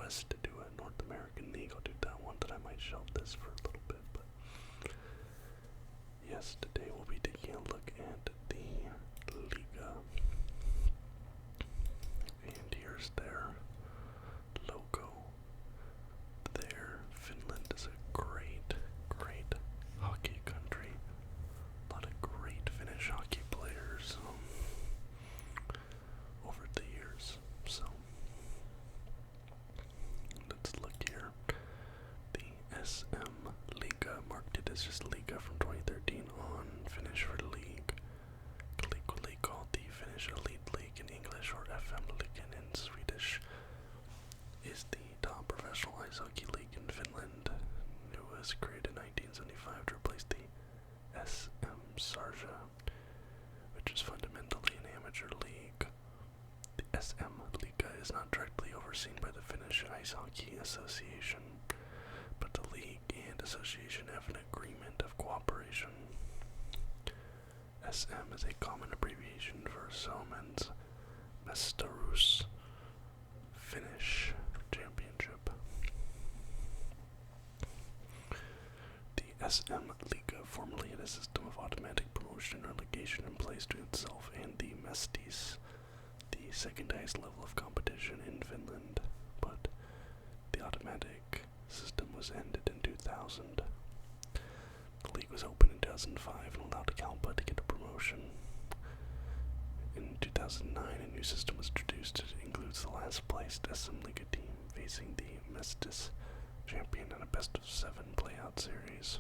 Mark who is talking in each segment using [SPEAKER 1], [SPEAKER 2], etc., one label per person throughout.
[SPEAKER 1] request to do a North American League. I'll do that one, then I might shelve this for a little bit, but yes, today we'll be taking a look at the Liiga. And here's their logo. There, Finland is a great, great hockey country. A lot of great Finnish hockey players over the years. So, let's look here. The SM Liiga, marked it as just Liiga from 2013 on Finnish for League. Colloquially called the Finnish Elite League in English, or FM Liigan in Swedish, is the top professional ice hockey league in Finland. It was created in 1975 to replace the SM Sarja, which is fundamentally an amateur league. The SM Liiga is not directly overseen by the Finnish Ice Hockey Association, but the league and association have an agreement of cooperation. SM is a common abbreviation for Suomen's Mestaruus, Finnish Championship. The SM Liiga formerly had a system of automatic promotion and relegation in place to itself and the Mestis, the second highest level of competition in Finland, but the automatic system was ended in 2000. The league was opened in 2005 and allowed Kalpa to get a promotion. In 2009, a new system was introduced that includes the last placed SM Liiga team facing the Mestis champion in a best-of-7 playout series.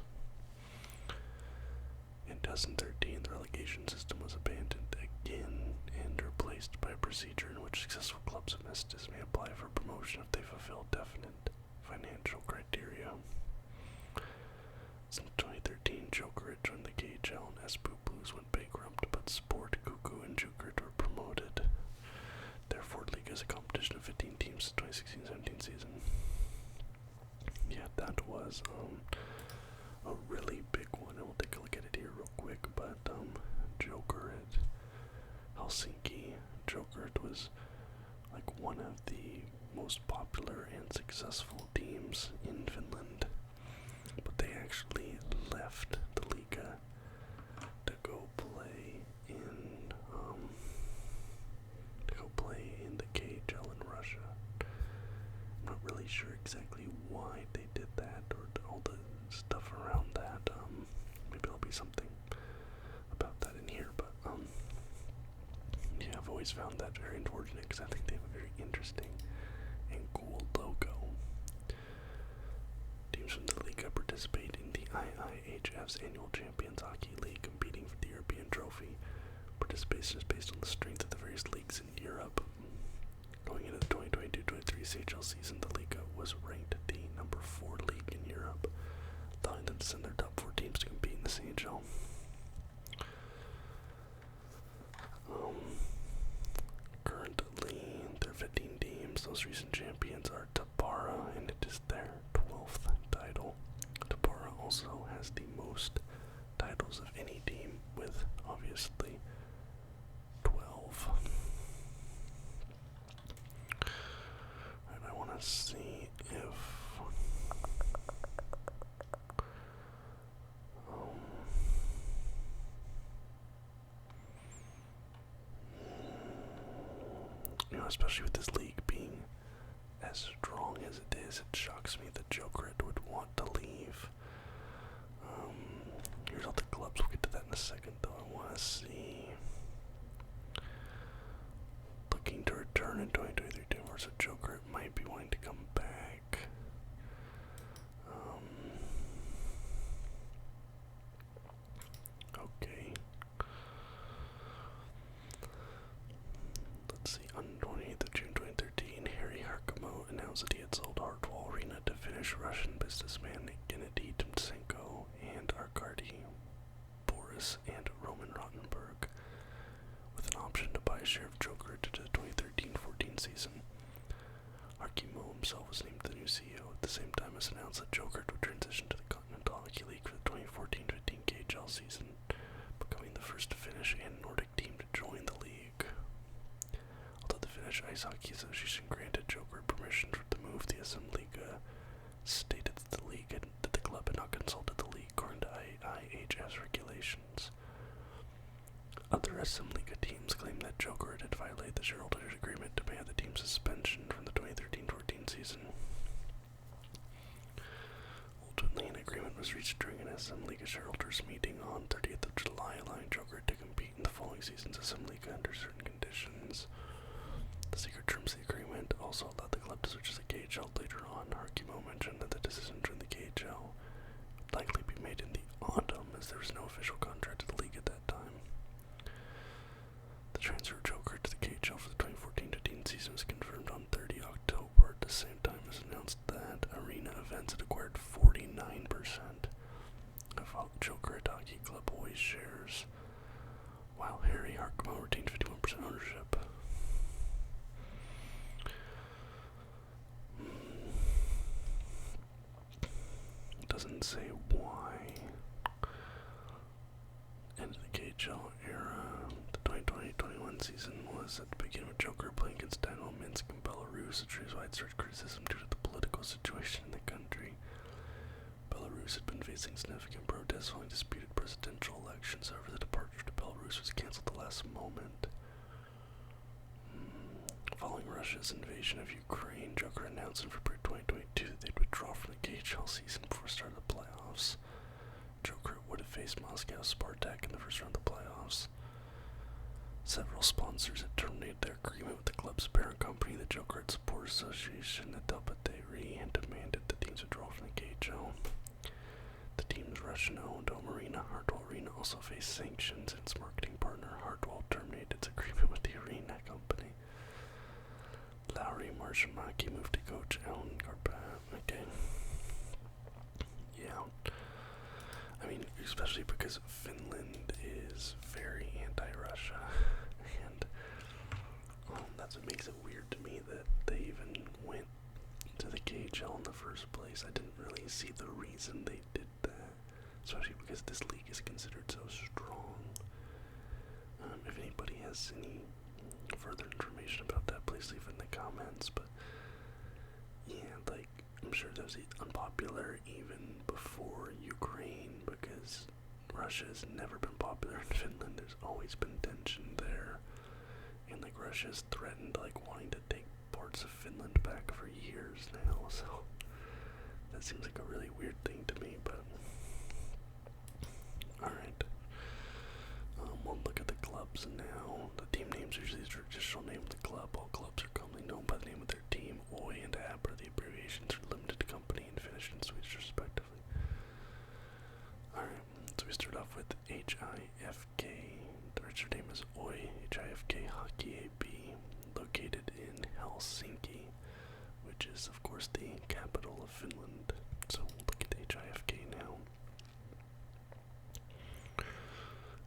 [SPEAKER 1] In 2013, the relegation system was abandoned again and replaced by a procedure in which successful clubs of Mestis may apply for promotion if they fulfill definite financial criteria. Since 2013, Jokerit joined the KHL and Espoo Blues went bankrupt, but Sport, Kuku, and Jokerit were promoted. Therefore, Liiga is a competition of 15 teams in the 2016-17 season. Yeah, that was a really big one, and we'll take a look at it here real quick, but Jokerit, Helsinki. Jokerit was like one of the most popular and successful teams in Finland, but they actually left the Liiga to go play in the KHL in Russia. I'm not really sure exactly why they did that or all the stuff around that. Maybe there'll be something about that in here, but yeah, I've always found that very unfortunate because I think they have a very interesting and cool logo. Teams from the Liiga participate in the IIHF's annual Champions Hockey League, competing for the European trophy. Participation is based on the strength of the various leagues in Europe. Going into the 2022-23 CHL season, the Liiga was ranked the number 4 league in Europe, allowing them to send their top 4 teams to compete in the CHL. Currently, there are 15 teams. Those recent champions are Tappara, and it is their 12th title. Tappara also has the most titles of any team, with obviously 12. And I want to see if especially with this league being as strong as it is, it shocks me that Jokerit would want to leave. Here's all the clubs. We'll get to that in a second, though. I want to see. Looking to return in 2023, so Jokerit might be wanting to come back. Okay. Let's see. On 28th of June 2013, Harry Harkimo announced that he had sold Hartwall Arena to Finnish Russian businessman Gennady Timchenko and Arkady Boris and Roman Rottenberg, with an option to buy a share of Jokerit to the 2013-14 season. Harkimo himself was named the new CEO at the same time as announced that Jokerit would transition to the Continental Hockey League for the 2014-15 KHL season, becoming the first Finnish and Nordic team to join the league. Although the Finnish Finnish Ice Hockey Association granted Joker permission to move. The SM Liiga stated that the club had not consulted the league according to IHS regulations. Other SM Liiga teams claimed that Joker had violated the shareholders' agreement to pay the team's suspension from the 2013-14 season. Ultimately, an agreement was reached during an SM Liiga shareholders meeting on 30th of July, allowing Joker to compete in the following season's SM Liiga under certain conditions. The secret terms of the agreement also allowed the club to switch to the KHL later on. Harkimo mentioned that the decision to join the KHL would likely be made in the autumn, as there was no official contract to the league at that time. The transfer of Joker to the KHL for the 2014-15 season was confirmed on 30 October, at the same time as announced that Arena Events had acquired 49% of Joker at Hockey Club Boys shares, while Harry Harkimo retained 51% ownership. It doesn't say why. End of the KHL era. The 2020-21 season was at the beginning with Joker playing against Dynamo Minsk in Belarus, which drew widespread criticism due to the political situation in the country. Belarus had been facing significant protests following disputed presidential elections. However, the departure to Belarus was cancelled at the last moment. Following Russia's invasion of Ukraine, Joker announced in February 2022 that they'd withdraw from the KHL season before the start of the playoffs. Joker would have faced Moscow Spartak in the first round of the playoffs. Several sponsors had terminated their agreement with the club's parent company, the Joker Support Association, the Delpateri, and demanded the team's withdrawal from the KHL. The team's Russian-owned home arena, Hardwell Arena, also faced sanctions, and its marketing partner, Hardwell, terminated its agreement with the arena company. Lauri Marshimaki moved to coach Alan Garbat. Okay. Yeah. I mean, especially because Finland is very anti-Russia, and that's what makes it weird to me that they even went to the KHL in the first place. I didn't really see the reason they did that, especially because this league is considered so strong. If anybody has any further information about that, please leave it in the comments. But yeah, like, I'm sure that was unpopular even before Ukraine, because Russia has never been popular in Finland. There's always been tension there, and like Russia's threatened like wanting to take parts of Finland back for years now, so that seems like a really weird thing to me. But alright, we'll look at the clubs now. The team names are usually the traditional name of the club. All clubs are commonly known by the name of their team. OI and AB are the abbreviations for limited company in Finnish and Swedish respectively. Alright, so we start off with HIFK. The registered name is OI HIFK Hockey AB, located in Helsinki, which is of course the capital of Finland. So we'll look at HIFK now.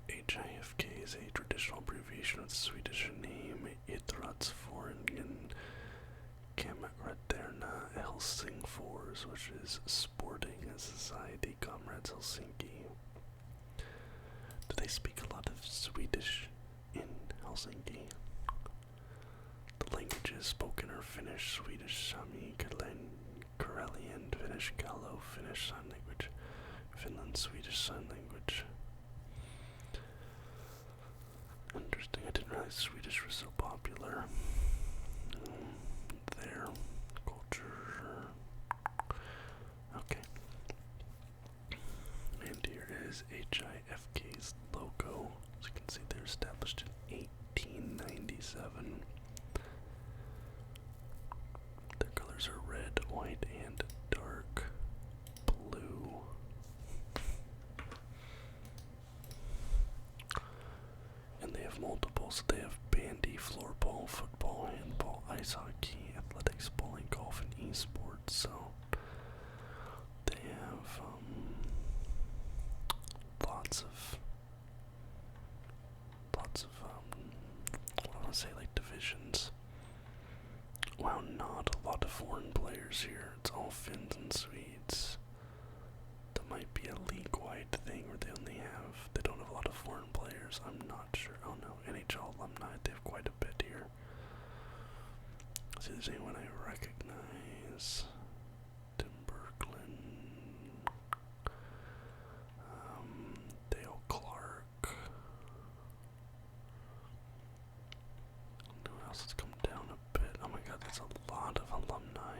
[SPEAKER 1] HIFK is a traditional abbreviation of the Swedish name Idrottsföreningen Kamraterna Helsingfors, which is Sporting Society Comrades Helsinki. Do they speak a lot of Swedish in Helsinki? The languages spoken are Finnish, Swedish, Sami, Karelian, Finnish, Galo, Finnish Sign Language, Finland, Swedish Sign Language. Interesting, I didn't realize Swedish was so popular. Their culture. Okay. And here is HIFK's logo. As you can see, they're established in 1897. Their colors are red, white, and dark blue. And they have multiple, so they have bandy, floorball, football, handball, ice hockey, athletics, bowling, golf, and esports. So they have lots of what I want to say, like divisions. Wow, not a lot of foreign players here. It's all Finns and Swedes. That might be a league-wide thing where they don't have a lot of foreign players. I'm not sure. Oh no, NHL alumni, they have quite a bit here. there's anyone I recognize. Tim Berglund, Dale Clark. Who else has come down a bit? Oh my god, there's a lot of alumni.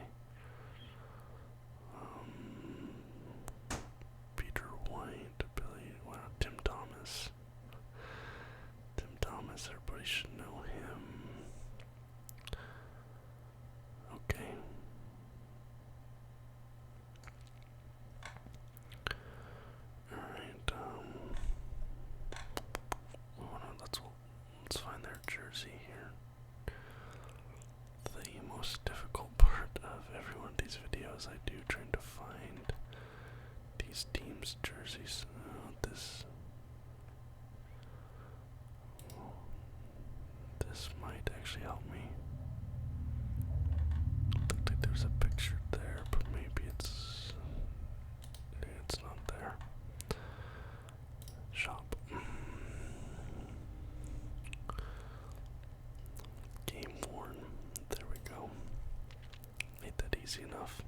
[SPEAKER 1] Peter White, Billy, wow, Tim Thomas. Tim Thomas, everybody should know him. Okay. Alright, let's find their jersey here. The most difficult part of every one of these videos I do trying to find these teams' jerseys. This might actually help me. Looked like there's a picture there, but maybe it's not there. Shop. Game worn. There we go. Made that easy enough.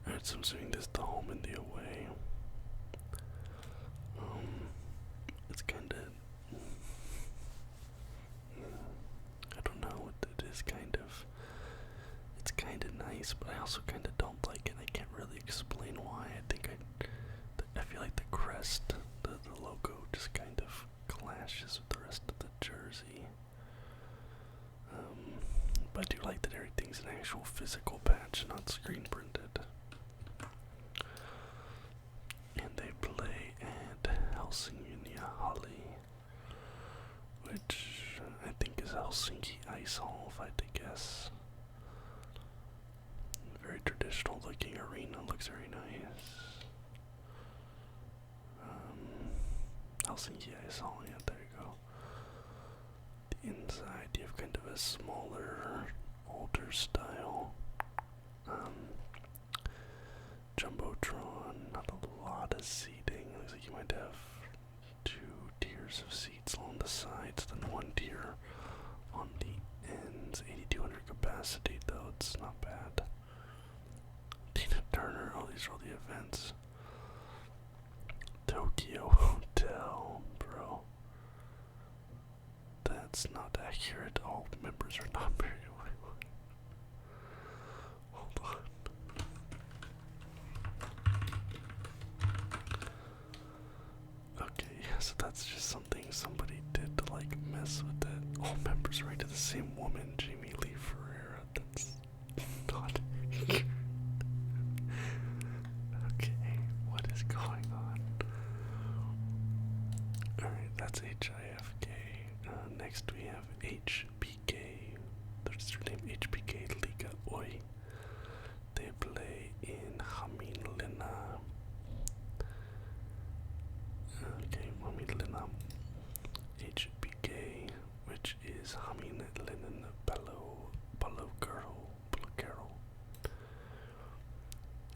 [SPEAKER 1] Alright, so I'm assuming this is the home and the away. It's kinda, I don't know, it's kinda nice, but I also kinda don't like it. I can't really explain why. I feel like the crest, the logo just kind of clashes with the rest of the jersey. But I do like that everything's an actual physical patch, not screen printed. And they play at Helsinki Halli, which I think is Helsinki Ice Hall, if I had to guess. Very traditional looking arena, looks very nice. Helsinki Ice Hall, yeah, there you go. The inside, you have kind of a smaller, older style Jumbotron, not a lot of seating. Looks like you might have 2 tiers of seats along the sides, then 1 tier on the ends. 8,200 capacity, though, it's not bad. Tina Turner, oh, these are all the events. Tokyo Hotel, bro. That's not accurate. All members are not very well. Hold on. Okay, so that's just something somebody did to like mess with it. All members are rated the same woman, Jamie Lee Ferreira. That's not okay, what is going on? Alright, that's HIFK. Next we have HBK. There's their name, HBK Liiga Oi. They play in Hämeenlinna. Okay, Hämeenlinna. HBK, which is Hämeenlinna Palokero.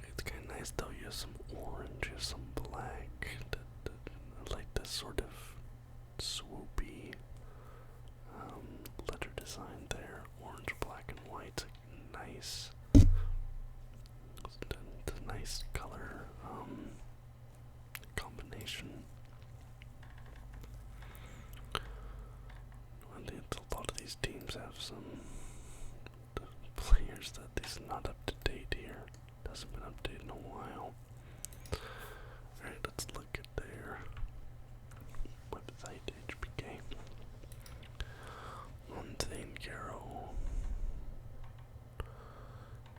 [SPEAKER 1] It's kind of nice though. You have some orange, you have some black. I like this sort of swoopy letter design there. Orange, black, and white. Nice. It's a nice color combination. And a lot of these teams have some players that is not up to date here. Hasn't been updated in a while. Alright, let's look at their website, HBK. Montenegro.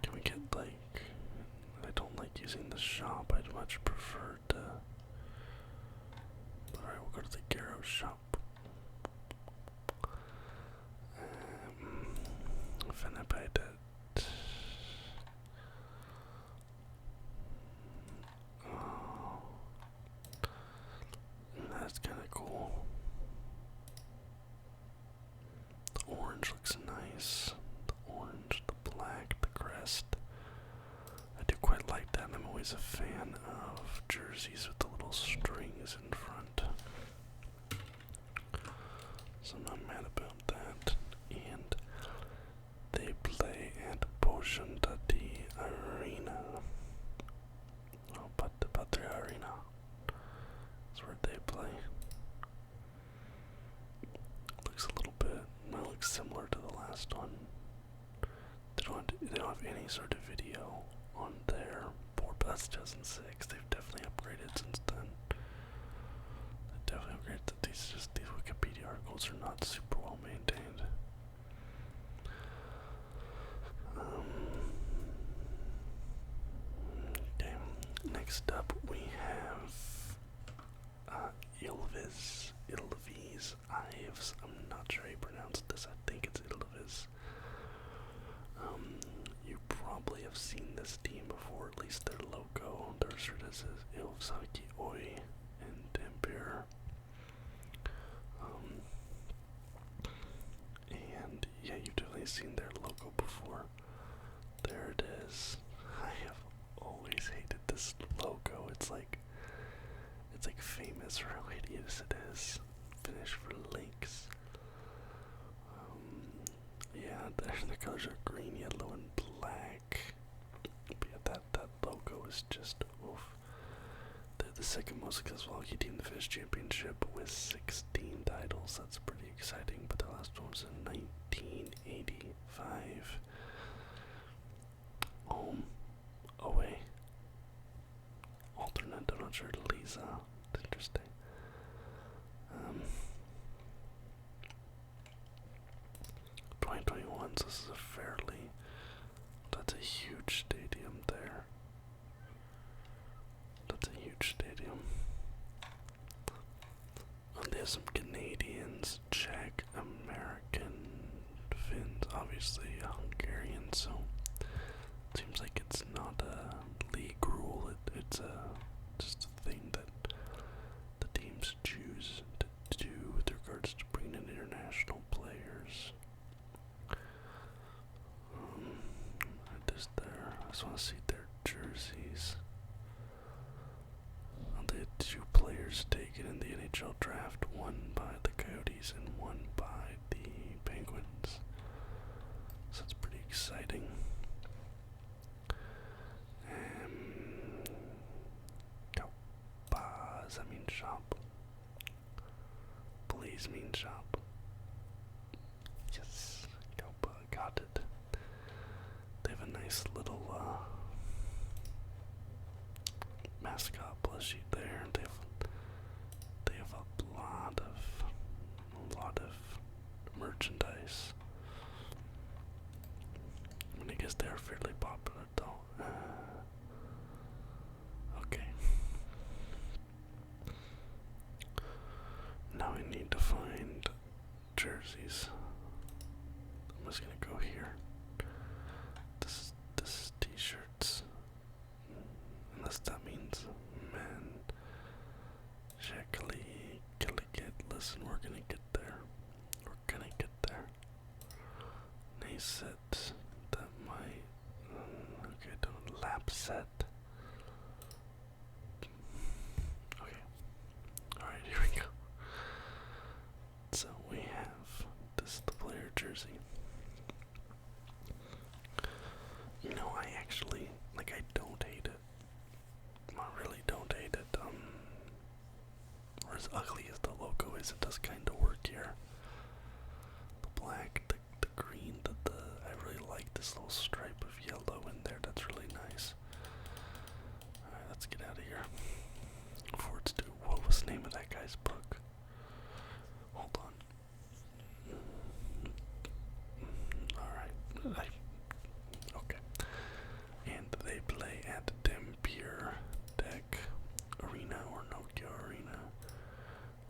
[SPEAKER 1] Can we get like, I don't like using the shop, I'd much prefer to, alright, we'll go to the Garo shop. Fenerbahce. Oh, that's kind of cool. The orange looks nice. The orange, the black, the crest. I do quite like that. I'm always a fan of jerseys with the little strings in front. So I'm not mad about that. And junta di arena. Oh, Patria Arena. That's where they play. Looks a little bit, well, looks similar to the last one. They don't have any sort of video on their board, but that's 2006. They've definitely upgraded since then. They definitely upgraded. These Wikipedia articles are not super well maintained. Okay, next up we have Ilvis Ives. I'm not sure how you pronounce this. I think it's Ilvis. You probably have seen this team before, at least their logo. Their shirt says Ilvsaki Oi and Tempur. And yeah, you've definitely seen their logo before. There it is. I have always hated this logo. It's like famous for how hideous it is. Finnish for lakes. Yeah, the colors are green, yellow, and black. But yeah, that logo is just oof. They're the second most successful hockey team in the Finnish championship with 16 titles. That's pretty exciting. But the last one was in 1985. Home, away, alternate. I'm not sure. Liiga. Interesting. 2021, so this is that's a huge stadium there. That's a huge stadium. And there's some Canadians, Czech, American, Finns, obviously Hungarian, so it seems like it's not a league rule, it's just a thing that the teams choose to do with regards to bringing in international players. I just want to see their jerseys. They had 2 players taken in the NHL draft, one by the Coyotes and one by the Penguins. So it's pretty exciting. Does that mean shop? Please mean shop. Yes, got it. They have a nice little mascot plushie there. They have a lot of merchandise. I mean, I guess they're fairly popular though. Okay. Now I need to find jerseys. I'm just gonna go here. This is t-shirts. Unless that means men. Shakily, listen, we're gonna get there. Nice set. That might. Okay, don't lap set. Okay. Alright, here we go. So we have this the player jersey. You know, I actually I don't hate it. I really don't hate it. Or as ugly as the logo is, it does kind of work here. The black, the green, I really like this little stripe of yellow in there. That's really nice. Alright, let's get out of here. Before it's due. What was the name of that guy's book? Hold on. Alright. Okay. And they play at Tempur Deck Arena or Nokia Arena.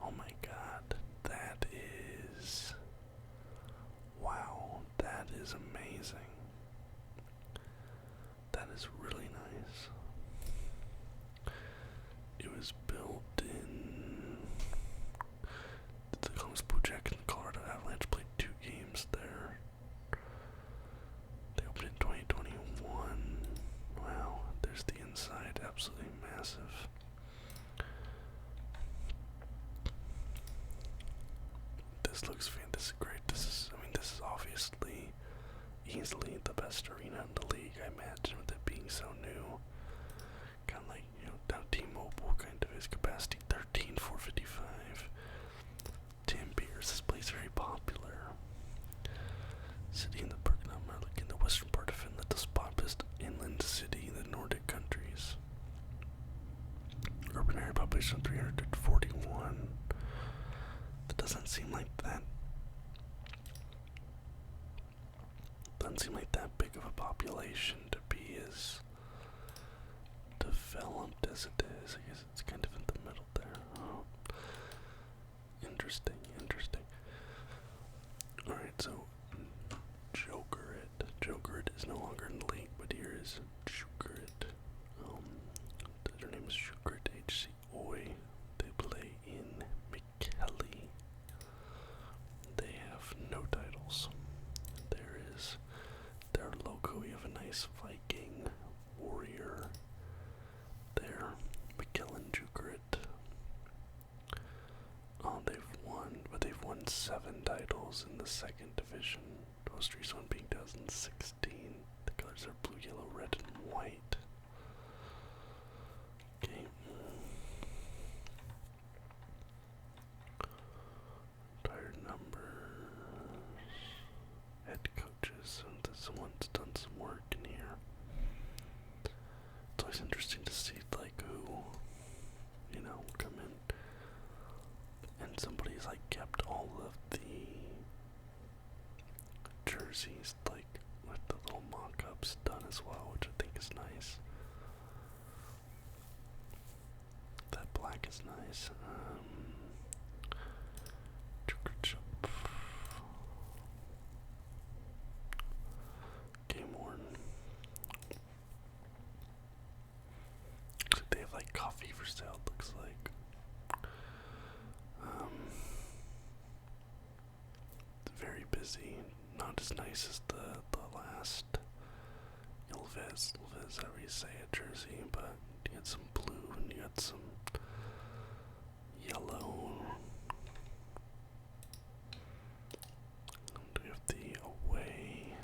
[SPEAKER 1] Oh my god. That is... Wow. That is amazing. That is really nice. It was built in... The Columbus Blue Jackets and Colorado Avalanche played 2 games there. They opened in 2021. Wow, there's the inside, absolutely massive. This looks fantastic. This is great. This is obviously easily the best arena in the league, I imagine, with it being so new. Kind of like, now T-Mobile kind of is capacity 13,455. 10 beers. This place is very popular. City in the Bergnamer, like in the western part of Finland, the populous inland city in the Nordic countries. Urban area population 341. That doesn't seem like that. Doesn't seem like that big of a population to be as developed as it is. I guess it's kind of in the middle there. Oh. Interesting. Alright, so Jokerit is no longer in the league, but here is Jokerit. Their name is Jokerit HC Oi. They play in Mikkeli. They have no titles. There is their logo. You have a nice Viking warrior there. McKellen Jokerit. They've won 7 titles in the second division. The most recent one being 2016. The colors are blue, yellow, red, and white. Okay. Tired numbers. Head coaches. And someone's done some work in here. It's always interesting to see, like, who, come in. And somebody's, like, kept all of the jerseys, like, with the little mock-ups done as well, which I think is nice. That black is nice. Game worn. So they have, like, coffee for sale, it looks like. Very busy. Not as nice as the last Ilvez, however you say it, jersey, but you had some blue and you had some yellow. And we have the away.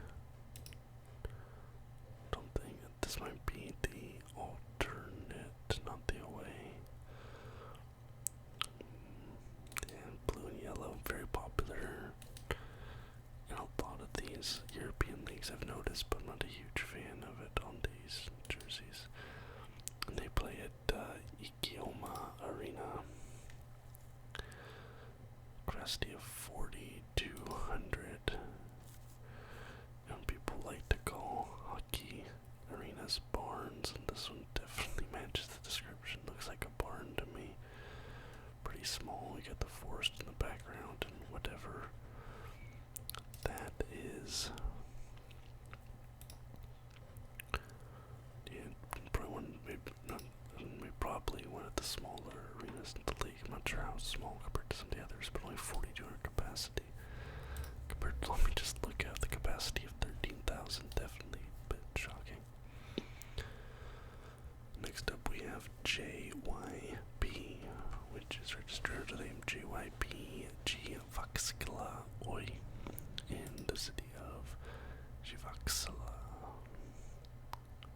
[SPEAKER 1] Don't think that this might be the alternate, not the away. And blue and yellow, very popular. A lot of these European leagues I've noticed, but I'm not a huge fan of it on these jerseys. And they play at Ikioma Arena. Capacity of 4,200. And people like to call hockey arenas barns, and this one definitely matches the description. Looks like a barn to me. Pretty small. You got the forest in the background and whatever that is. Yeah, probably one of the smaller arenas in the league. I'm not sure how small compared to some of the others, but only 4,200 capacity. Let me just look at the capacity of 13,000. Definitely a bit shocking. Next up we have JYP, which is registered under the name JYP Gvaxkala Oi in the city of Jyväskylä,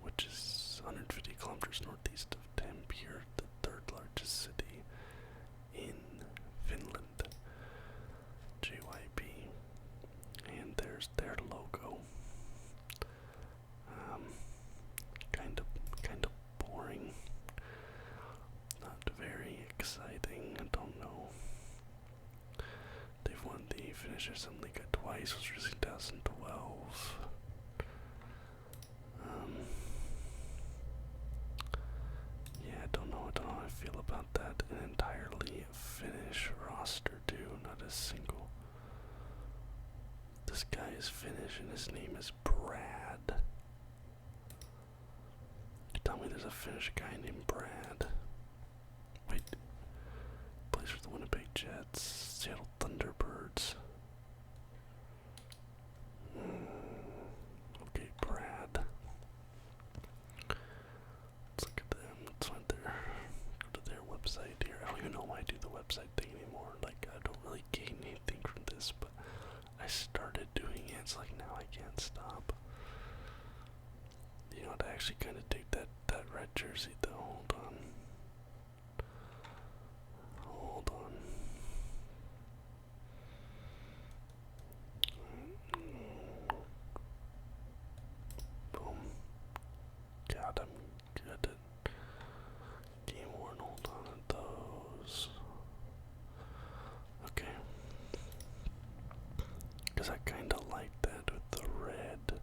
[SPEAKER 1] which is 150 kilometers northeast of Tampere, the third largest city in Finland. JYP, and there's their logo. Kind of boring. Not very exciting. I don't know. They've won the Finnish Liiga twice, was released in 2012. Yeah, I don't know how I feel about that. An entirely Finnish roster too, not a single. This guy is Finnish and his name is Brad. You tell me there's a Finnish guy named Brad. Wait. Plays for the Winnipeg Jets, Seattle Thunderbirds. Okay, Brad. Let's look at them. Let's find go to their website here. I don't even know why I do the website thing anymore. Like, I don't really gain anything from this, but I started doing it's like now I can't stop. You know what, I actually kind of dig that red jersey though. Hold on. Hold on. Boom. God, I'm good at game worn. Hold on to those. Okay. Because I kind of like that with the red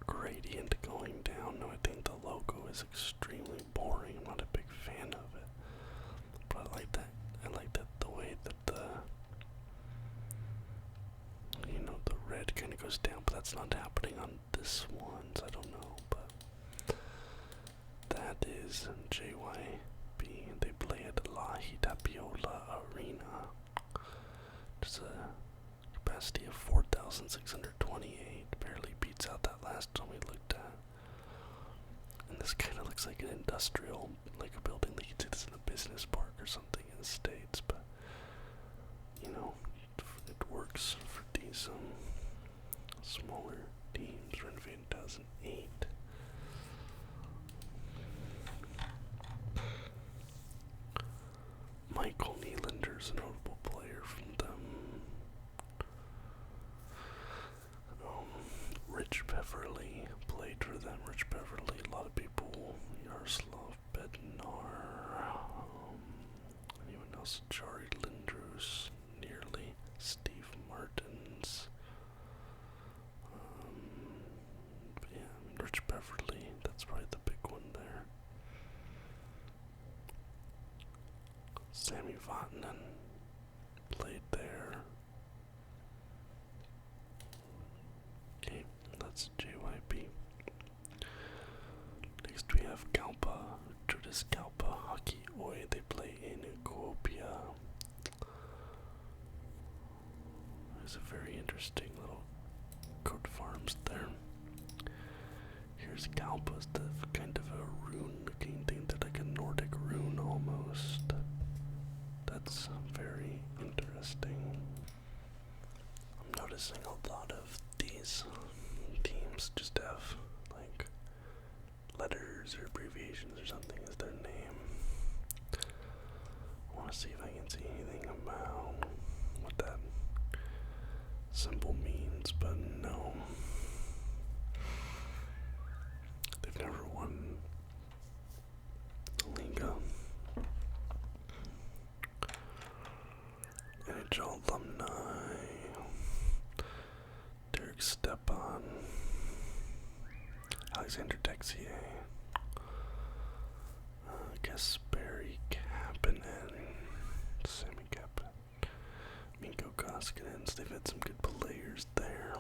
[SPEAKER 1] gradient going down. No, I think the logo is extremely boring. I'm not a big fan of it. But I like that. I like that the way that the red kind of goes down, but that's not happening on this one, so I don't know, but that is JYP. They play at Liiga Arena. There's a capacity of 4,628, barely beats out that last one we looked at. And this kind of looks like an industrial, like a building that you'd see this in a business park or something in the States, but it works for these smaller teams. Renovated in 2008. Michael Nylander's a notable player from them. Rich Beverly played for them. Rich Beverly, a lot of people. Yaroslav Bednar. Anyone else? Jari Lindroos, nearly. Steve Martins. Rich Beverly, that's probably the big one there. Sammy Vatanen played there. Okay, that's JYP. Next we have Kalpa, Judas Kalpa, Hockey Oi. They play in Kuopia. There's a very interesting little coat farms there. Here's Kalpa's, the kind of a rune-looking thing, that like a Nordic rune almost. That's very interesting. I'm noticing a lot of these teams just have like letters or abbreviations or something as their name. I want to see if I can see anything about what that symbol means, but no. They've never won the Liiga. NHL alumni. Derek Stepan. Alexander Texier. Kasperi Kapanen. Sammy Kapanen. Mikko Koskinen. They've had some good players there.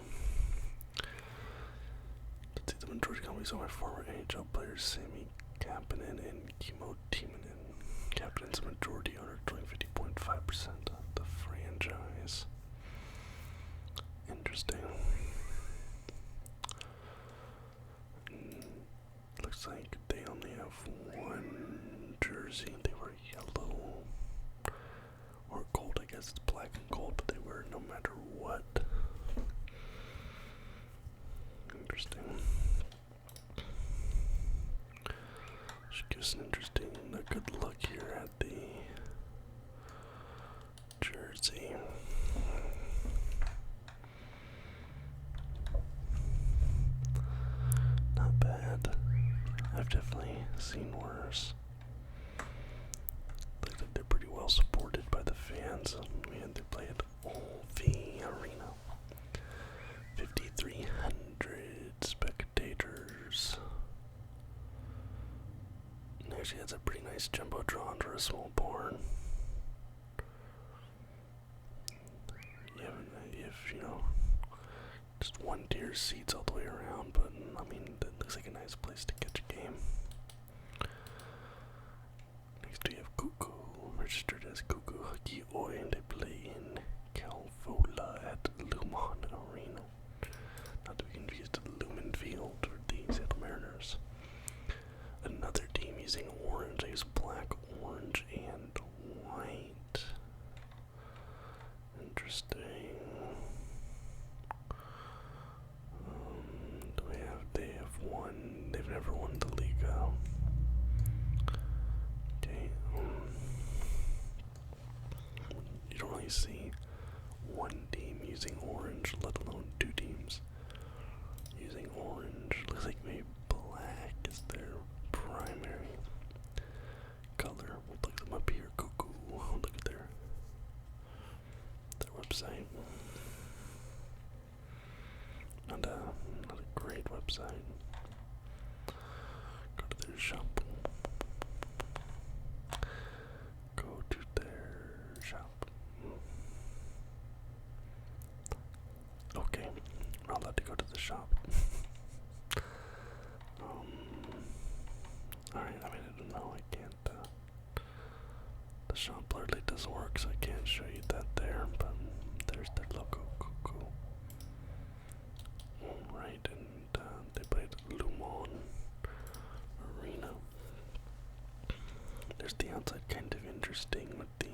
[SPEAKER 1] Let's see, the majority companies are former NHL players Sammy Kapanen and Kimmo Timonen. Kapanen's a majority owner, joining 50.5% of the franchise. Interesting. Looks like they only have one jersey. They were yellow or gold. I guess it's black and gold, but they were no matter what. Interesting. Should give us an interesting, a good look here at the jersey. Not bad. I've definitely seen worse. Looks like they're pretty well supported by the fans. Man, they play at OV Arena. 5,300 spectators. And actually has a pretty nice jumbotron for a small barn. If just one tier seats all the way around, but I mean, that looks like a nice place to catch a game. Next we have Cuckoo, registered as Cuckoo Hockey Oi, and they play in Calvola at Lumon Arena. Not to be confused with Lumen Field for the Seattle Mariners. Another team using orange. They use black, orange, and white. Interesting. never won the Liiga. Okay, you don't really see one team using orange, let alone two teams using orange. Looks like maybe black is their primary color. We'll look them up here. Cuckoo. Look at their website. Not a great website. Go to their shop. Go to their shop. Okay, we're not allowed to go to the shop. Alright, I mean, I don't know, I can't, the shop literally doesn't work, so I can't show you that there, but there's their logo, cool. Alright, and, they played Lumon Arena. There's the outside kind of interesting with the,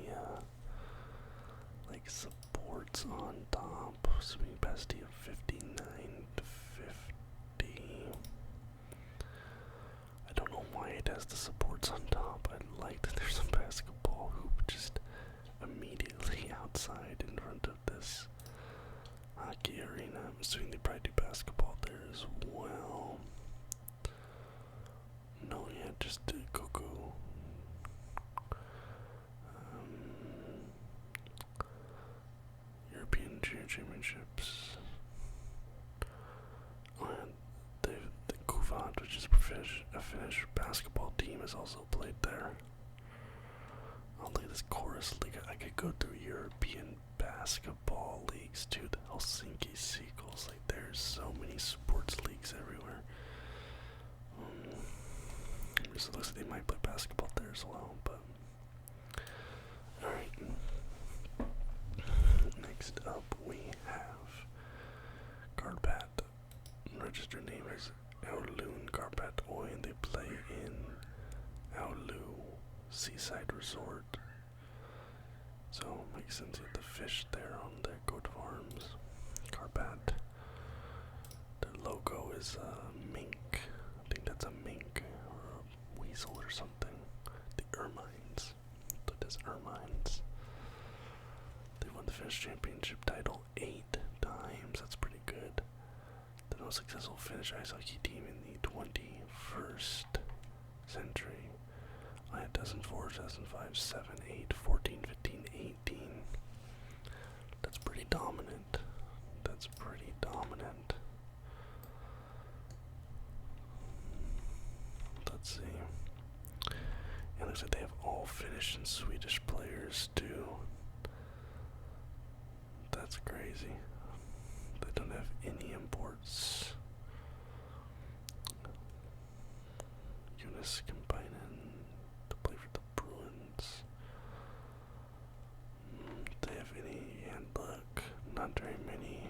[SPEAKER 1] like, supports on top, swimming capacity of 59 to 50. I don't know why it has the supports on top. I like that there's a basketball hoop just immediately outside in front of this hockey arena. I'm assuming they probably do basketball there as well. No, yeah, just cuckoo. European Junior Championships. And the Kuvat, which is a Finnish basketball team, is also played there. Oh, look at this chorus league. I could go through European basketball leagues too. The Helsinki Seagulls. Like, there's so many sports leagues everywhere. So it looks like they might play basketball there as well, but alright. Next up we have Garbat. Registered name is Oulun Garbat Oy, and they play in Oulu Seaside Resort. So makes sense with the fish there on their coat of arms. Garbat. Their logo is a mink. I think that's a mink or a weasel or something. The Ermines. So it is Ermines. They won the Finnish championship title 8 times. That's pretty good. The most successful Finnish ice hockey team in the 21st century. 2004, 2005, 7, 8, 14, 15, 18. That's pretty dominant. That's pretty dominant. Let's see. It looks like they have all Finnish and Swedish players too. That's crazy. They don't have any imports. Jonas Kampainen to play for the Bruins. They have any, and look, not very many.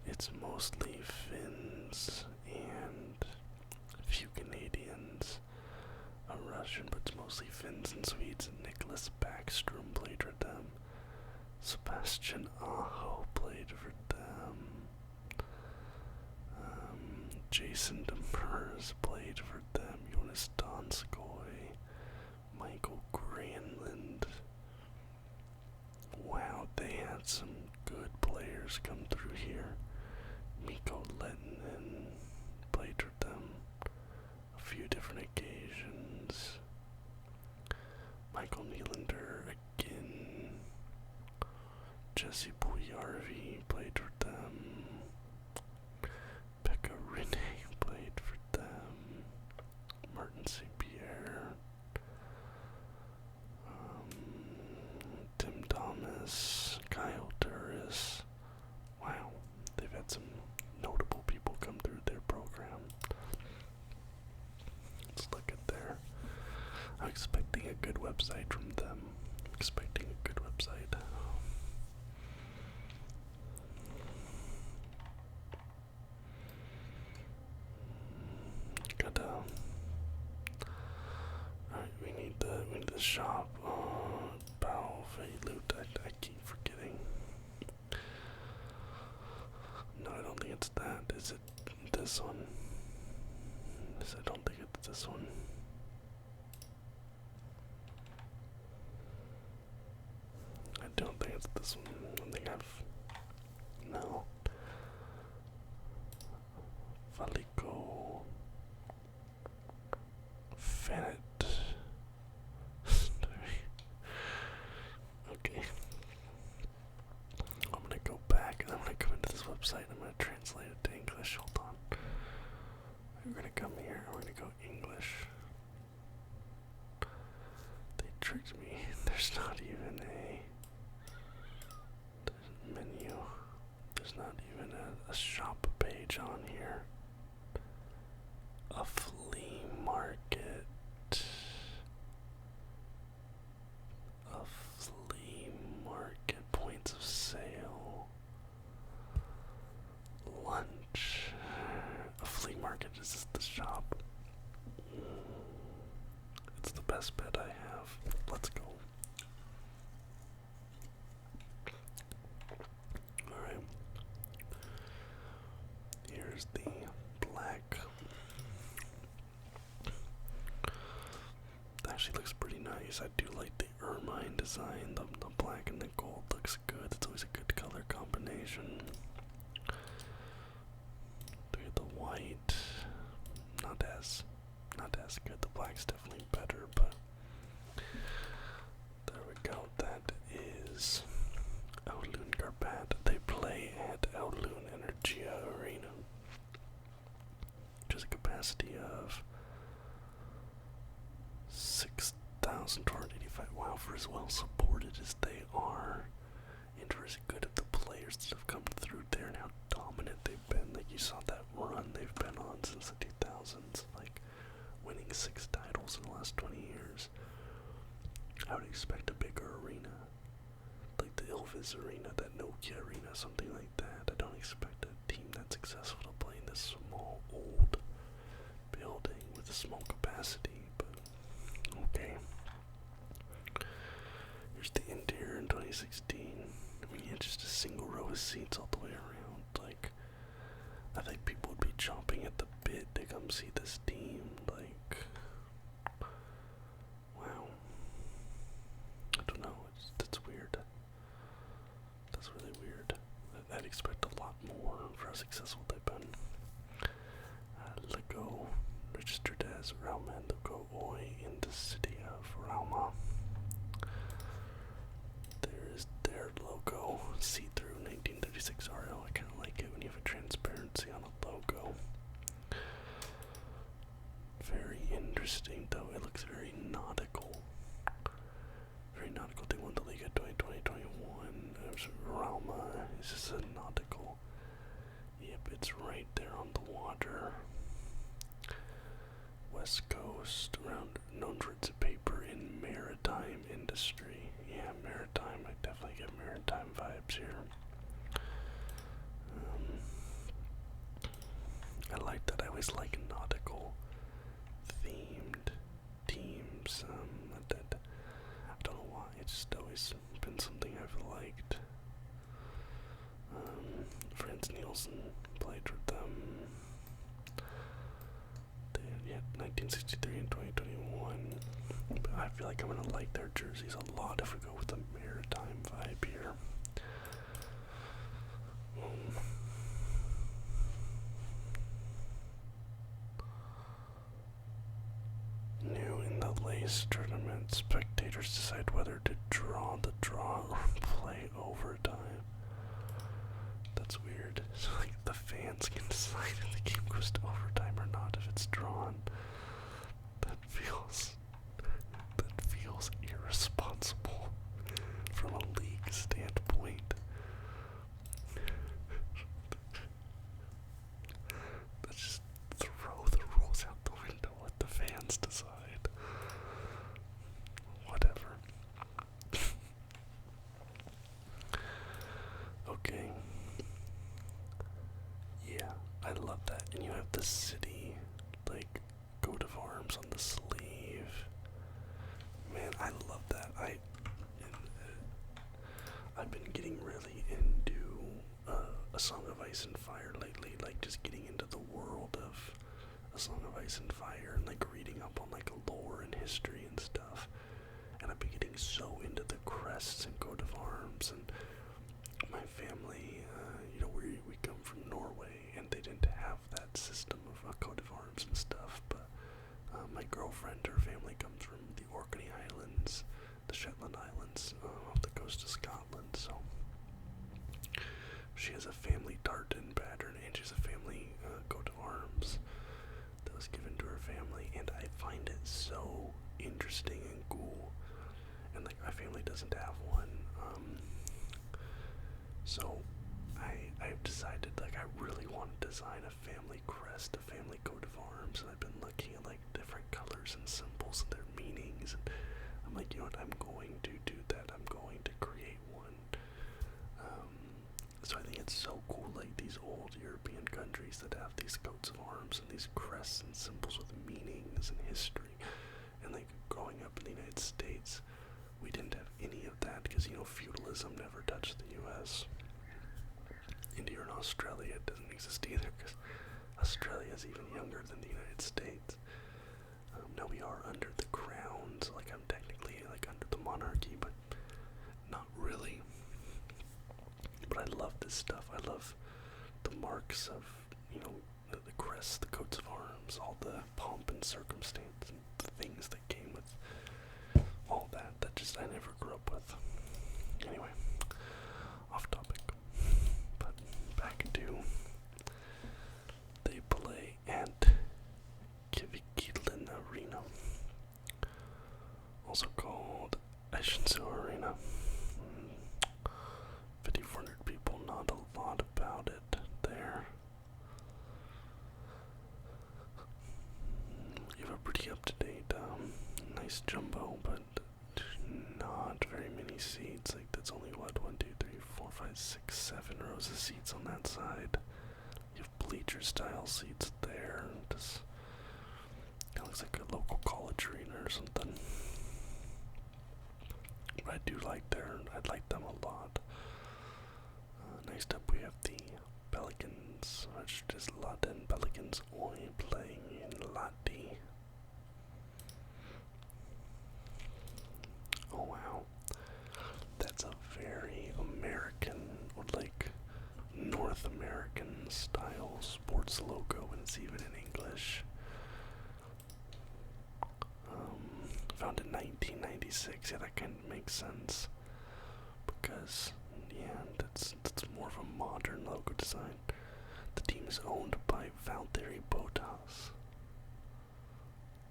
[SPEAKER 1] It's mostly Finns and a few Canadians, a Russian, but it's mostly Finns and Swedes. Nicholas Backstrom played for them. Sebastian Aho played for them. Jason Demers played for them. Jonas Donskoy. Michael Granlund. Wow, they had some good players come through here. Mikko Lettinen played for them a few different occasions. Michael Nylander again. Jesse Puljujarvi played for them. Pekka Rinne played for them. Martin St. Pierre. Tim Thomas. Kyle Turris. Wow, they've had some notable people come through their program. Let's look at their. I'm expecting a good website from them. I'm expecting a good website. Alright, we need the shop. Loot. I keep forgetting. No, I don't think it's that. Is it this one? I don't think it's this one. I don't think it's this one. I don't think I've. No. Valico. Fennett. Okay. I'm gonna go back and I'm gonna come into this website and I'm gonna translate it to English. Hold on. We're gonna come here, we're gonna go English. They tricked me. There's not even a menu. There's not even a shop page on here. A flea market. A flea market. Points of sale. Lunch. A flea market is just the shop. It's the best bet I have. Let's go. Alright. Here's the black. Actually looks pretty nice. I do like the ermine design. The black and the gold looks good. It's always a good color combination. Look at the white. Not as good. The black's definitely better, but there we go. That is Outloon Garbat. They play at Outloon Energia Arena, which has a capacity of 6,285. Wow, for as well supported as they are, and for as good of the players that have come through there and how dominant they've been. Like, you saw that run they've been on since the 2000s, like winning 6 titles in the last 20 years. I would expect a bigger arena, like the Ilvis Arena, that Nokia Arena, something like that. I don't expect a team that successful to play in this small, old building with a small capacity, but okay. Here's the interior in 2016. I mean, it's just a single row of seats all the way around. Like, I think people would be chomping at the bit to come see this team. Like, wow. I don't know. That's weird. That's really weird. I'd expect a lot more for how successful they've been. Liiga, registered as Rauma and Liiga Oi in the city of Rauma. There is their logo, see-through 1936 RL. I kind of like it when you have a transparency on a logo. Very interesting, though. It looks very nautical. Very nautical. They won the Liiga 2020-21. Rauma is just a nautical. Yep, it's right there on the water. West Coast, around known for its paper in maritime industry. Yeah, maritime. I definitely get maritime vibes here. I like that. I always like nautical themed teams. I don't know why. It's just always been something I've liked. Franz Nielsen played with them. Yeah, 1963 and 2021. But I feel like I'm gonna like their jerseys a lot if we go with the maritime vibe here. New in the Lace tournament, spectators decide whether to draw the draw or play overtime. That's weird. So, like, the fans can decide if the game goes to overtime or not if it's drawn. That feels irresponsible from a league standpoint. Let's just throw the rules out the window, let the fans decide. Whatever. Okay. Yeah, I love that. And you have the city, like, coat of arms on the sleeve. Man, I love that. I've been getting really into A Song of Ice and Fire lately, like just getting into the world A Song of Ice and Fire, and like reading up on like lore and history and stuff. And I've been getting so into the crests and coat of arms, and my family, we come from Norway, and they didn't have that system of a coat of arms and stuff, but my girlfriend, her family comes from the Orkney Islands, the Shetland Islands, off the coast of Scotland, so she has a family tartan pattern, and she's a family coat of arms that was given to her family, and I find it so interesting and cool, and like my family doesn't have one, so I've decided like I really want to design a family crest, a family coat of arms, and I've been looking at like different colors and symbols and their meanings, and I'm like, you know what, I'm going to do that, I'm going to create one. So I think it's so cool, like these old European countries that have these coats of arms and these crests and symbols with meanings and history, and like growing up in the United States, we didn't have any of that because, feudalism never touched the U.S. And here in Australia, it doesn't exist either because Australia is even younger than the United States. Now we are under the crown, so like I'm technically like under the monarchy, but not really. But I love this stuff. I love the marks of, the crests, the coats of arms, all the pomp and circumstance, and the things that came with all that just I never grew up with. Anyway, off topic. But back to, they play at Kivikilin Arena, also called Aishinsu Arena. 5,400 people, not a lot about it there. You have a pretty up-to-date, nice jumbo, but not very many seats. Like, that's only, 1, 2, 3, 4, 5, 6, 7 rows of seats on that side. You have bleacher-style seats there. Just kind of looks like a local college arena or something. But I like them a lot. Next up we have the Pelicans, which is Latin Pelicans only playing in Lati. Oh wow, that's a very American, or like North American style sports logo, and it's even in English. Found in 1996, yeah, that kind of makes sense, because that's more of a modern logo design. The team is owned by Valtteri Bottas.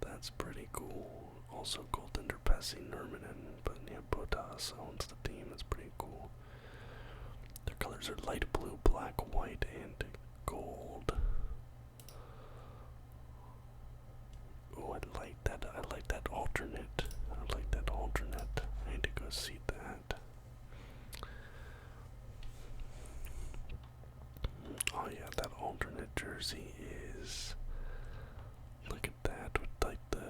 [SPEAKER 1] That's pretty cool. Also Golden Passi Nurminen, but yeah, Bottas owns the team. That's pretty cool. Their colors are light blue, black, white, and gold. Oh, I like that. I like that alternate. I need to go see that. Oh yeah, that alternate jersey is, look at that, with like the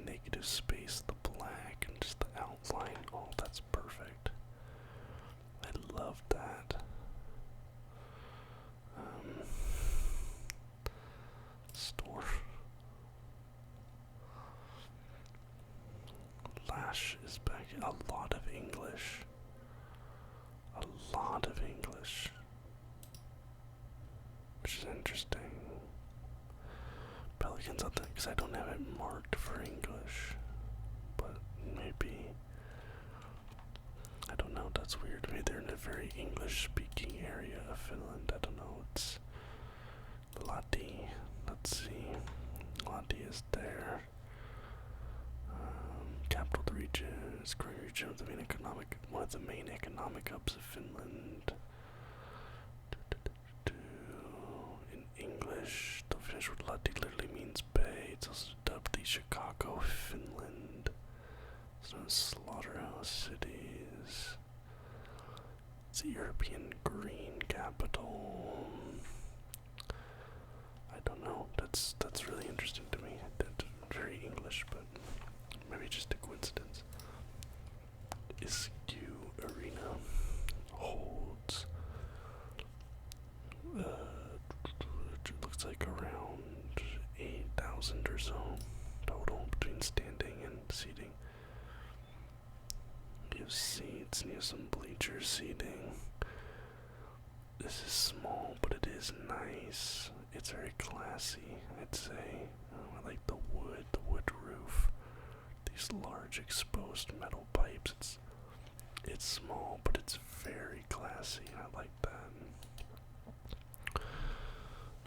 [SPEAKER 1] negative space, the black, and just the outline. Oh, that's perfect. I love that. Store. Lash is back. A lot of English. Which is interesting. Pelicans, because I don't have it marked for English, but maybe, I don't know, that's weird. Maybe they're in a very English-speaking area of Finland. I don't know. It's Lahti. Let's see. Lahti is there. Capital of the region is growing region of the one of the main economic hubs of Finland. In English, the Finnish word Lahti literally means bay. It's also dubbed the Chicago of Finland. It's known as slaughterhouse cities. It's a European green capital. I don't know. That's really interesting to me. That's very English, but maybe just a coincidence. Isku Arena holds it looks like around 8 passenger seating. This is small, but it is nice. It's very classy, I'd say. I like the wood roof. These large exposed metal pipes. It's small, but it's very classy. I like that.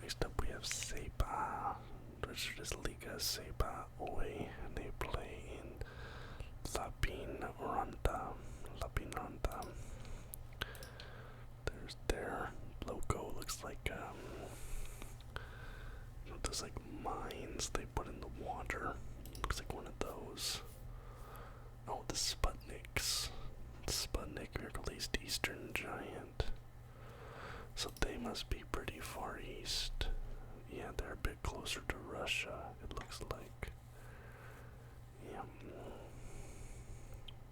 [SPEAKER 1] Next up we have Seba, which is Liiga Seba Oi, and they play in Lapinranta. There's their logo. Looks like those like mines they put in the water. Looks like one of those. Oh, the Sputniks. Sputnik, Miracle East Eastern Giant. So they must be pretty far east. Yeah, they're a bit closer to Russia, it looks like. Yeah.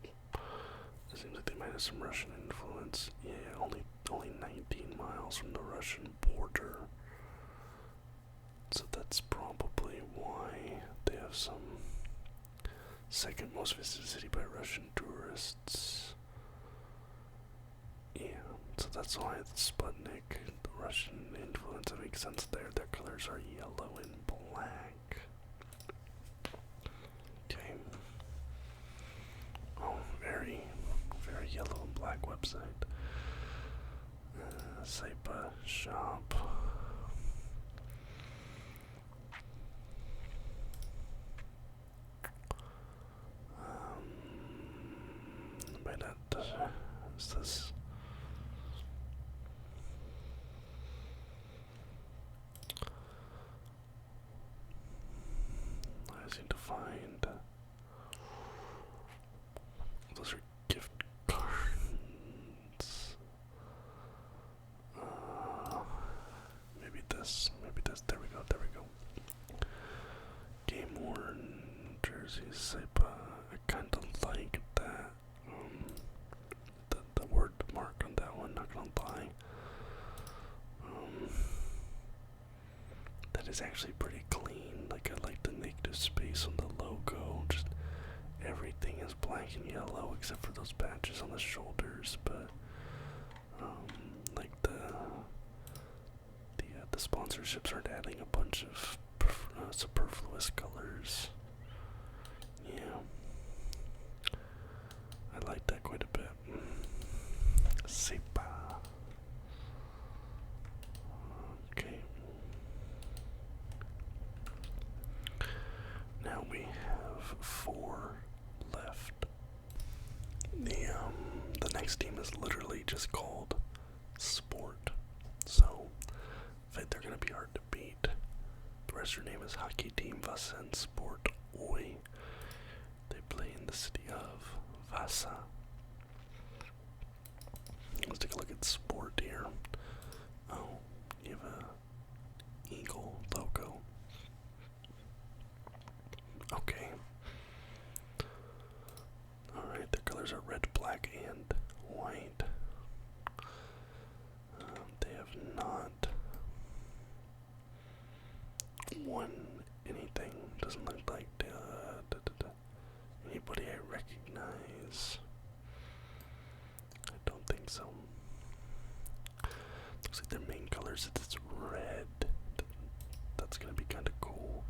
[SPEAKER 1] It seems like they might have some Russian influence. Yeah, only 19 miles from the Russian border. So that's probably why they have some second most visited city by Russian tourists. Yeah, so that's why it's Sputnik, the Russian influence. That makes sense there. Their colors are yellow and black. Okay. Oh, very yellow and black website. Saipa shop. By that, is this? I seem to find those are gift cards. Maybe this. There we go. Game worn jerseys. I kind of like that. The word mark on that one. Not gonna lie. That is actually pretty clean. Like I like the negative space on the logo. Just everything is black and yellow except for those patches on the shoulders. But like the sponsorships aren't adding a bunch of superfluous colors. Yeah, I like that quite a bit. Sepa. Okay. Now we have 4 left. The next team is literally just called Sport. So they're gonna be hard to beat. The rest of their name is Hockey Team Vasen Sport Oi. They play in the city of Vasa. Let's take a look at Sport here. Oh, you have a eagle logo. Okay. Alright, their colors are red, black, and white. They have not won anything. Doesn't look like anybody I recognize. I don't think so. Looks like their main colors is red. That's gonna be kind of cool.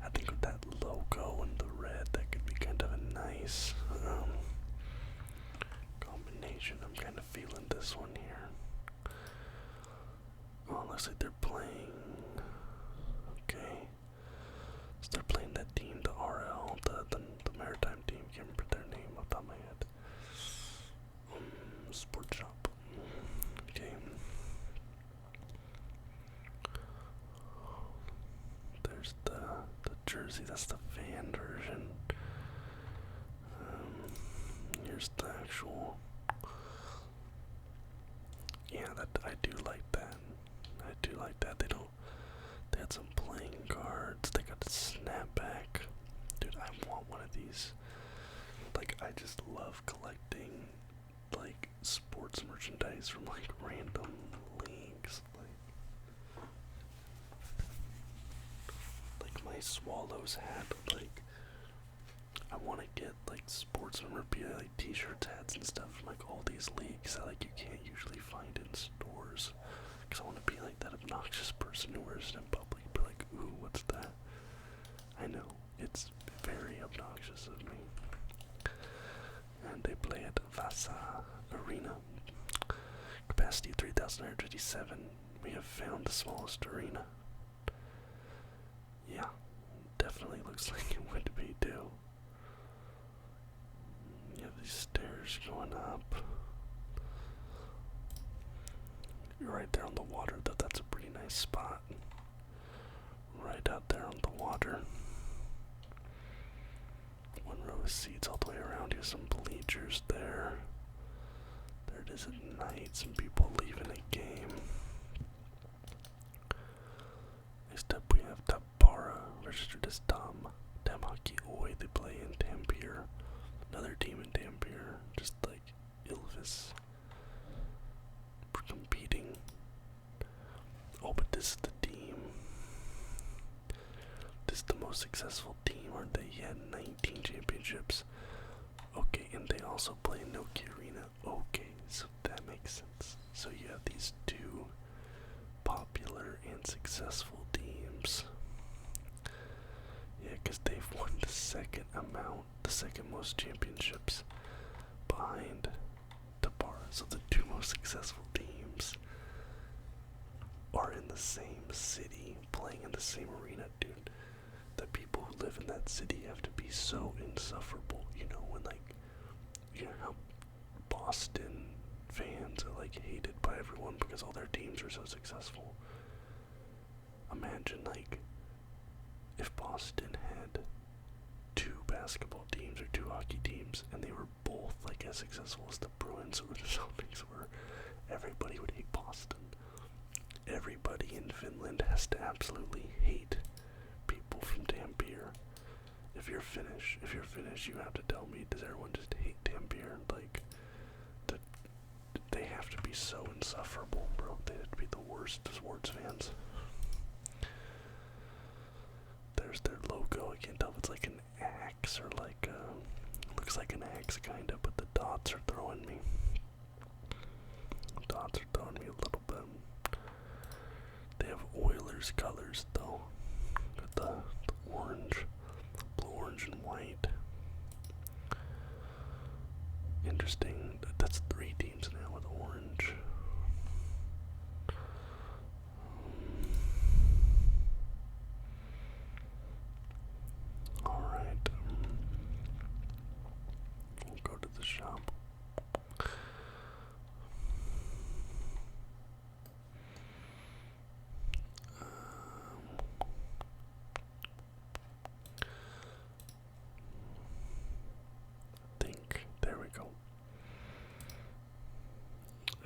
[SPEAKER 1] I think with that logo and the red, that could be kind of a nice combination. I'm kind of feeling this one here. Oh, looks like they're playing. Okay. So they're playing that team, the RL, the maritime team. Can't remember their name off the top of my head. Sport shop. Okay. There's the jersey. That's the fan version. Here's the actual. Yeah, I do like that. They had some playing cards. They got a snapback. Dude, I want one of these. Like, I just love collecting, like, sports merchandise from, like, random leagues. Like my Swallows hat. Like, I want to get like sports memorabilia, like t-shirts, hats, and stuff from like all these leagues that like you can't usually find in stores. Because I want to be like that obnoxious person who wears it in public, but like, ooh, what's that? I know, it's very obnoxious of me. And they play at Vasa Arena. Capacity 3,957. We have found the smallest arena. Yeah, definitely looks like it would be too. You have these stairs going up. You're right there on the water, though. That's a pretty nice spot. Right out there on the water. One row of seats all the way around you. Some bleachers there. There it is at night. Some people leaving a game. Next up we have Tapara, registered as Tamaki Oi. They play in Tampere. Another team in Tampere. Just like Ilvis. Competing. Oh, but this is the team. This is the most successful team, aren't they? He had 19 championships. Okay, and they also play in Nokia Arena. Okay, so that makes sense. So you have these two popular and successful teams. Yeah, because they've won the second most championships behind Tabara. So the two most successful teams are in the same city, playing in the same arena, dude. The people who live in that city have to be so insufferable, you know, when like, you know how Boston fans are like hated by everyone because all their teams are so successful. Imagine like if Boston had two basketball teams or two hockey teams and they were both like as successful as the Bruins or the Celtics were. Everybody would hate Boston. Everybody in Finland has to absolutely hate people from Tampere. If you're Finnish, you have to tell me, does everyone just hate Tampere? Like, they have to be so insufferable, bro. They have to be the worst sports fans. There's their logo. I can't tell if it's like an axe or like looks like an axe kinda, but the dots are throwing me. Dots are throwing me a little bit. They have Oilers colors though. Got the orange, blue, orange, and white. Interesting. That's 3 teams now with orange. Alright. We'll go to the shop. There we go.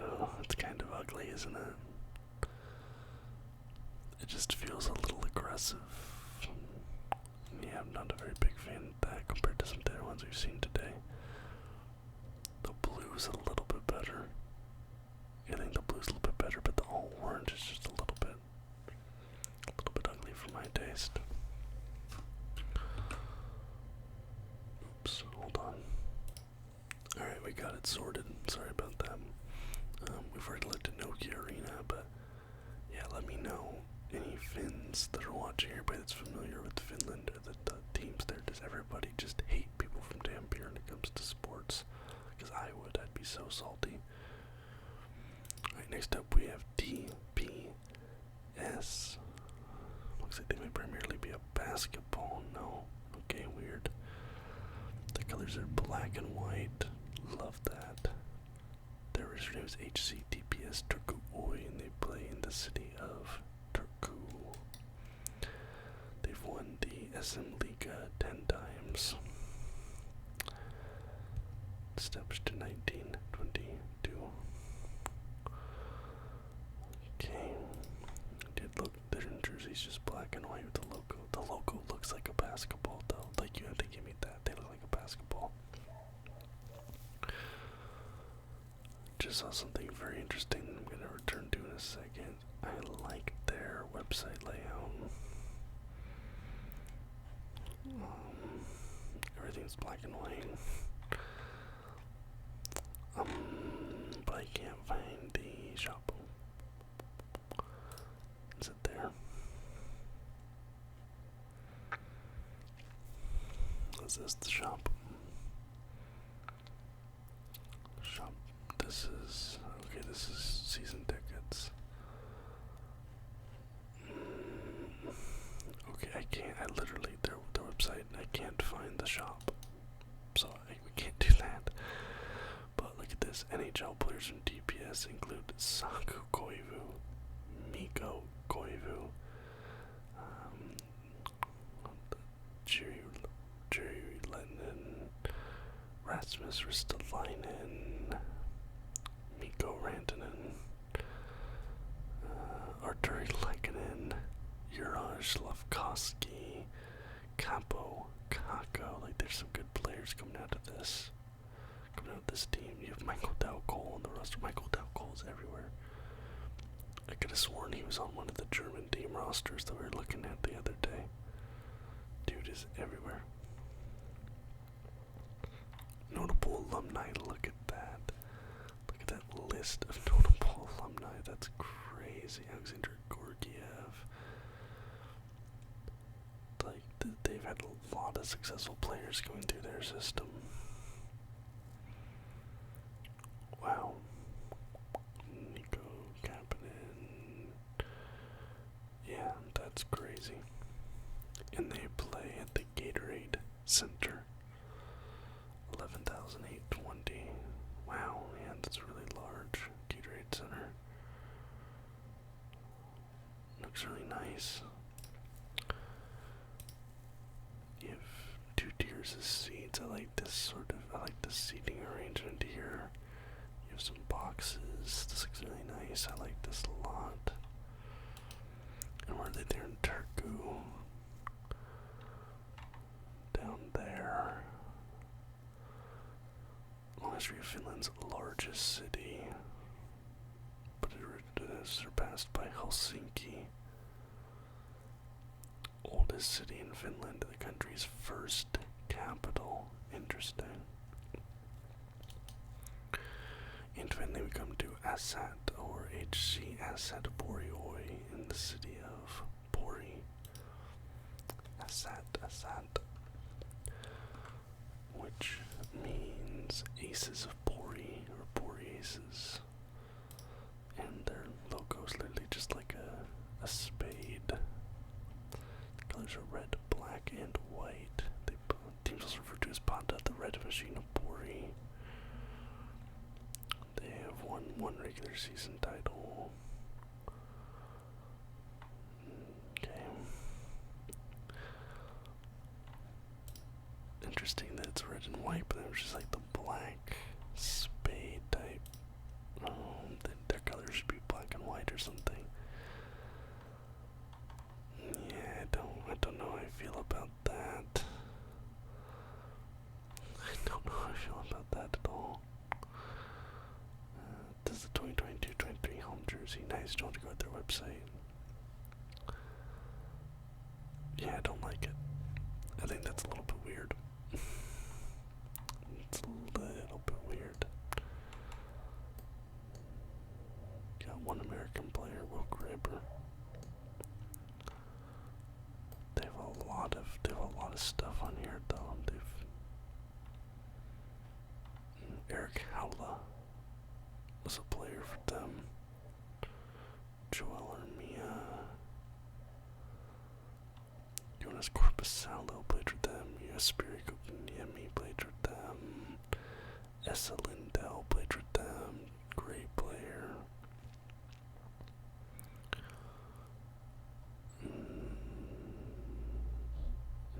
[SPEAKER 1] Oh, it's kind of ugly, isn't it? It just feels a little aggressive. Yeah, I'm not a very big fan of that compared to some of the other ones we've seen today. The blue's a little bit better. I think the blue's a little bit better, but the all orange is just a little bit ugly for my taste. Oops, hold on. Alright, we got it sorted. Sorry about that. We've already looked at Nokia Arena, but yeah, let me know. Any Finns that are watching, everybody that's familiar with Finland or the teams there, does everybody just hate people from Tampere when it comes to sports? Because I would, I'd be so salty. Alright, next up we have TPS. Looks like they may primarily be a basketball. No. Okay, weird. The colors are black and white. Love that. Their original name is HCTPS Turku Oy, and they play in the city of Turku. They've won the SM Liiga 10 times. Established in 1922. Okay. Did look, their jersey's just black and white with the logo. The logo looks like a basketball though. Like you have to give me that. They look like a basketball. Just saw something very interesting I'm gonna return to in a second. I like their website layout. everything's black and white. But I can't find the shop. Is it there? Is this the shop? Shop. This is okay. This is season tickets. Okay, I can't. I literally their website. I can't find the shop, so we can't do that. But look at this. NHL players from DPS include Saku Koivu, Miko Koivu, Jerry Lennon, Rasmus Ristolainen, Mikko Rantanen, Arturi Lekanen, Juraj Slavkovsky, Capo, Kako. Like, there's some good players coming out of this. Coming out of this team. You have Michael Dowcole on the roster. Michael Dowcole is everywhere. I could have sworn he was on one of the German team rosters that we were looking at the other day. Dude is everywhere. Notable alumni, look at that. Look at that list of notable alumni. That's crazy. Alexander Gorgiev. Like, they've had a lot of successful players going through their system. Wow. Nico Kapanen. Yeah, that's crazy. And they play at the Gatorade Center. 11,820. Wow, yeah, that's really large. Gatorade Center. Looks really nice. You have 2 tiers of seats. I like this seating arrangement here. You have some boxes. This looks really nice. I like this a lot. And where are they there in Turku? Down there. Austria, Finland's largest city, but it is surpassed by Helsinki. Oldest city in Finland, the country's first capital. Interesting. In Finland, we come to Asat, or HC Asat Porioi, in the city of Pori. Asat, which means Aces of Pori, or Pori Aces. And their logo is literally just like a spade. The colors are red, black, and white. Teams also referred to as Panta, the red machine of Pori. They have won one regular season title. Okay. Interesting that it's red and white, but it was just like the black spade type. Their colors should be black and white or something. Yeah, I don't know how I feel about that. I don't know how I feel about that at all. This is the 2022-23 home jersey. Nice. Don't go to their website. Yeah, I don't like it. I think that's a little bit weird. It's a little bit weird. Got one American player, Will Grabber. They have a lot of stuff on here though. Eric Howla was a player for them. Joel Armia. Jonas Corpusalo played for them. Spirico Niemi played for them. Essa Lindell played for them. Great player.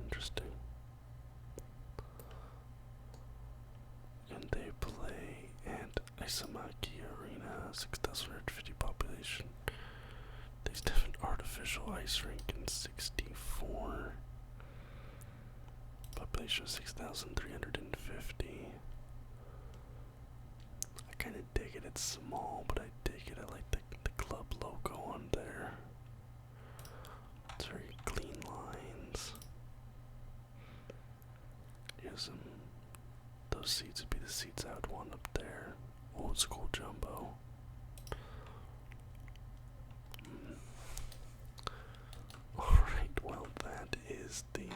[SPEAKER 1] Interesting. And they play at Isamaki Arena, 6,150 population. They have an artificial ice rink in 64. Population of 6,350. I kind of dig it. It's small, but I dig it. I like the club logo on there. It's very clean lines. Yeah, guess those seats would be the seats I would want up there. Old school jumbo. Alright, well that is the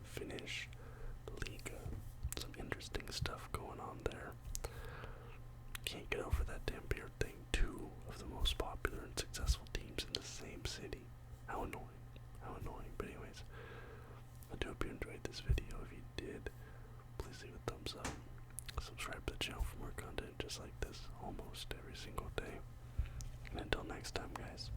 [SPEAKER 1] Finnish Liiga. Some interesting stuff going on there. Can't get over that damn beard thing. Two of the most popular and successful teams in the same city. How annoying. How annoying. But anyways, I do hope you enjoyed this video. If you did, please leave a thumbs up. Subscribe to the channel for more content just like this almost every single day. And until next time, guys.